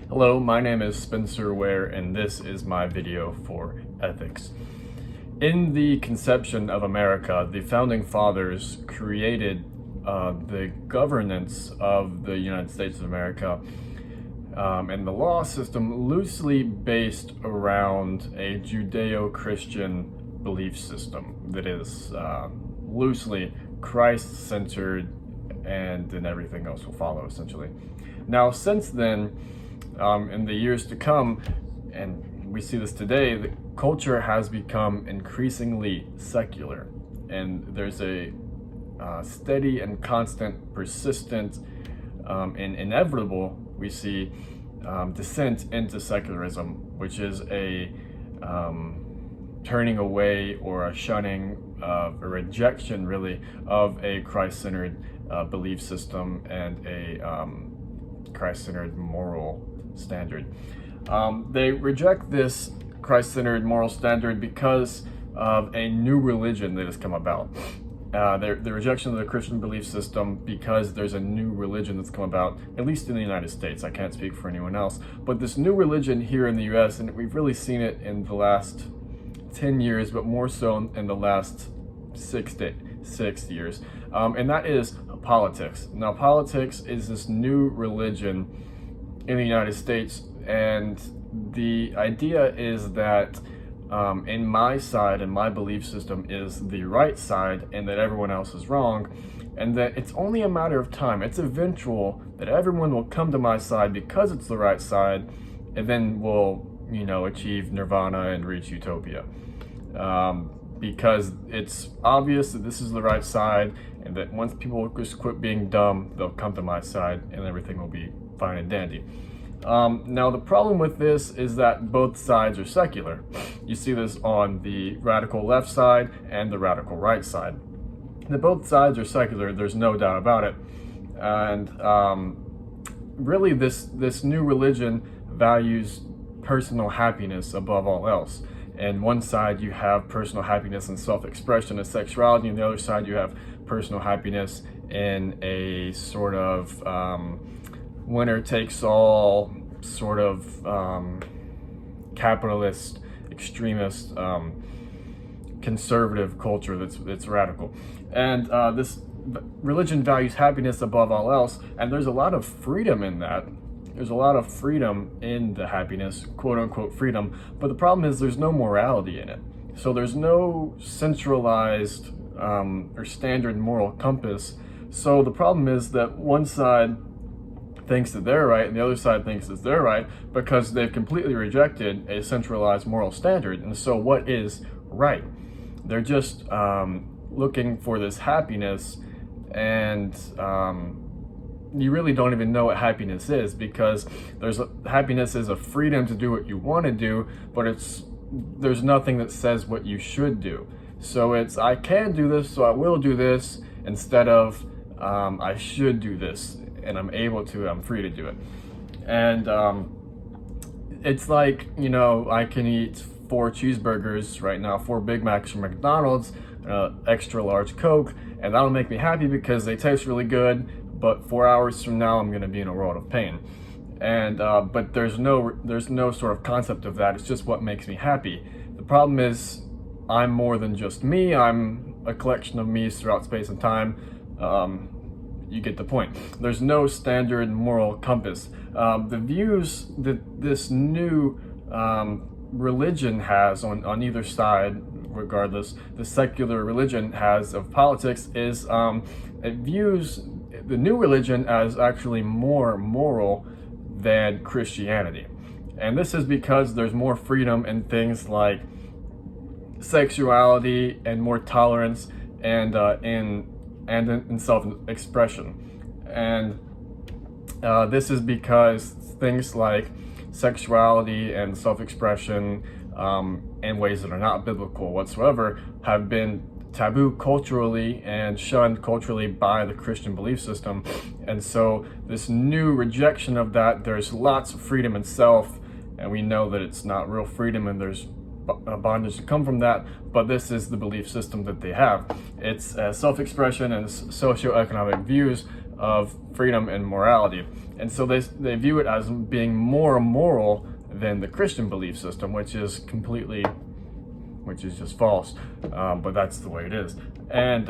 Hello, my name is Spencer Ware, and this is my video for ethics. In the conception of America, the founding fathers created the governance of the United States of America and the law system loosely based around a Judeo-Christian belief system that is loosely Christ-centered, and then everything else will follow, essentially. Now, since then, in the years to come, and we see this today, the culture has become increasingly secular, and there's a steady and constant, persistent, and inevitable, we see, descent into secularism, which is a turning away or a shunning, a rejection, really, of a Christ-centered belief system and a Christ-centered moral standard. They reject this Christ-centered moral standard because of a new religion that has come about. The rejection of the Christian belief system because there's a new religion that's come about, at least in the United States. I can't speak for anyone else. But this new religion here in the US, and we've really seen it in the last 10 years, but more so in the last 6 years, and that is politics. Now, politics is this new religion in the United States, and the idea is that in my side and my belief system is the right side, and that everyone else is wrong, and that it's only a matter of time. It's eventual that everyone will come to my side because it's the right side, and then we'll, achieve nirvana and reach utopia. Because it's obvious that this is the right side, and that once people just quit being dumb, they'll come to my side, and everything will be fine and dandy. Now, the problem with this is that both sides are secular. You see this on the radical left side and the radical right side. That both sides are secular, there's no doubt about it. And really, this new religion values personal happiness above all else. And one side you have personal happiness and self-expression and sexuality, and the other side you have personal happiness in a sort of winner-takes-all sort of capitalist, extremist, conservative culture that's radical. And this religion values happiness above all else, and there's a lot of freedom in that. There's a lot of freedom in the happiness, quote-unquote freedom, but the problem is there's no morality in it. So there's no centralized or standard moral compass. So the problem is that one side thinks that they're right and the other side thinks that they're right because they've completely rejected a centralized moral standard. And so what is right? They're just looking for this happiness, and you really don't even know what happiness is, because happiness is a freedom to do what you want to do, but there's nothing that says what you should do. So it's, I can do this, so I will do this, instead of I should do this, and I'm able to, I'm free to do it. And it's like, I can eat 4 cheeseburgers right now, 4 Big Macs from McDonald's, extra large Coke, and that'll make me happy because they taste really good. But 4 hours from now, I'm going to be in a world of pain. And but there's no sort of concept of that. It's just what makes me happy. The problem is, I'm more than just me. I'm a collection of me's throughout space and time. You get the point. There's no standard moral compass. The views that this new religion has on either side, regardless, the secular religion has of politics is it views the new religion as actually more moral than Christianity. And this is because there's more freedom in things like sexuality and more tolerance and in self-expression. And this is because things like sexuality and self-expression in ways that are not biblical whatsoever have been taboo culturally and shunned culturally by the Christian belief system. And so this new rejection of that, there's lots of freedom in self, and we know that it's not real freedom, and there's bondage to come from that, but this is the belief system that they have. It's self-expression and socioeconomic views of freedom and morality. And so they view it as being more moral than the Christian belief system, which is just false. But that's the way it is. And